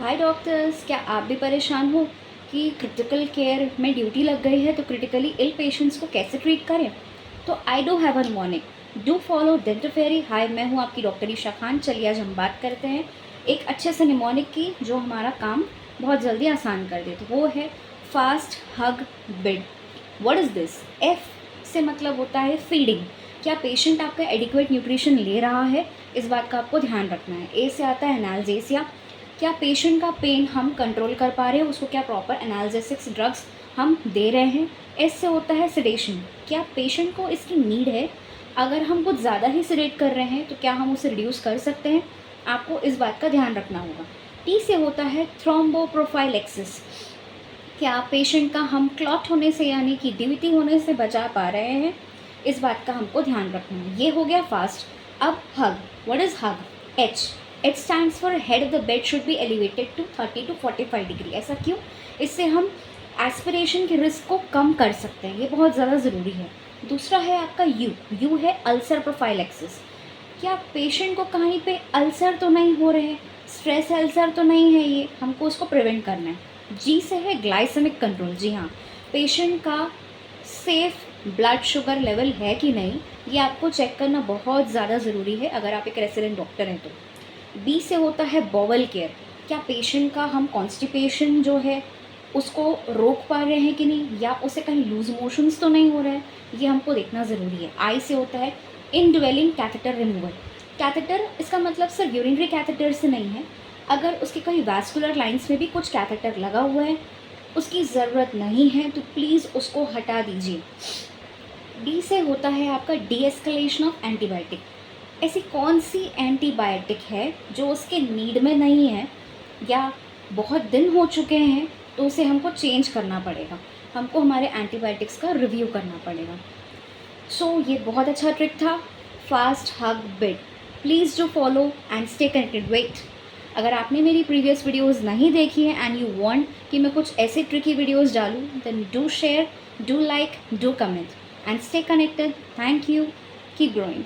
हाय doctors, क्या आप भी परेशान हो कि क्रिटिकल केयर में ड्यूटी लग गई है तो क्रिटिकली इल पेशेंट्स को कैसे ट्रीट करें? तो I do have a morning, do follow dental ferry. Hi, मैं हूँ आपकी डॉक्टर ईशा खान। चलिए आज हम बात करते हैं एक अच्छे से निमोनिक की जो हमारा काम बहुत जल्दी आसान कर दे। तो वो है फास्ट हग bid. What is this? F से मतलब होता है फीडिंग। क्या पेशेंट आपका एडिक्वेट न्यूट्रिशन ले रहा है, इस बात का आपको ध्यान रखना है। ए से आता है एनाल्जेसिया। क्या पेशेंट का पेन हम कंट्रोल कर पा रहे हैं, उसको क्या प्रॉपर एनाल्जेसिक्स ड्रग्स हम दे रहे हैं। एस से होता है सिडेशन। क्या पेशेंट को इसकी नीड है, अगर हम कुछ ज़्यादा ही सिडेट कर रहे हैं तो क्या हम उसे रिड्यूस कर सकते हैं, आपको इस बात का ध्यान रखना होगा। टी से होता है थ्रोम्बोप्रोफाइलेक्सिस। क्या पेशेंट का हम क्लॉट होने से यानी कि डीवीटी होने से बचा पा रहे हैं, इस बात का हमको ध्यान रखना है। ये हो गया फास्ट। अब hug. What is hug? H. H stands for head of the bed should be elevated to 30 to 45 degree. ऐसा क्यों? इससे हम एस्पिरेशन के रिस्क को कम कर सकते हैं, ये बहुत ज़्यादा ज़रूरी है। दूसरा है आपका यू। यू है अल्सर प्रोफाइलेक्सिस। क्या पेशेंट को कहीं पे अल्सर तो नहीं हो रहे, स्ट्रेस अल्सर तो नहीं है, ये हमको उसको प्रिवेंट करना है। जी से है ग्लाइसेमिक कंट्रोल। जी हाँ, पेशेंट का सेफ ब्लड शुगर लेवल है कि नहीं, ये आपको चेक करना बहुत ज़्यादा ज़रूरी है अगर आप एक रेसिडेंट डॉक्टर हैं तो। बी से होता है बॉवल केयर। क्या पेशेंट का हम कॉन्स्टिपेशन जो है उसको रोक पा रहे हैं कि नहीं, या उसे कहीं लूज मोशंस तो नहीं हो रहा है, ये हमको देखना ज़रूरी है। आई से होता है इनड्वेलिंग कैथेटर रिमूवल। कैथेटर इसका मतलब सिर्फ यूरिनरी कैथेटर से नहीं है, अगर उसके कहीं वैस्कुलर लाइंस में भी कुछ कैथेटर लगा हुआ है, उसकी ज़रूरत नहीं है तो प्लीज़ उसको हटा दीजिए। डी से होता है आपका डी एस्केलेशन ऑफ एंटीबायोटिक। ऐसी कौन सी एंटीबायोटिक है जो उसके नीड में नहीं है या बहुत दिन हो चुके हैं तो उसे हमको चेंज करना पड़ेगा, हमको हमारे एंटीबायोटिक्स का रिव्यू करना पड़ेगा। सो ये बहुत अच्छा ट्रिक था, फास्ट हग बिड। Please do follow and stay connected. Wait, अगर आपने मेरी प्रीवियस वीडियोस नहीं देखी है एंड यू वांट कि मैं कुछ ऐसे ट्रिकी वीडियोस डालूँ, then do share, do like, do comment and stay connected. Thank you, keep growing.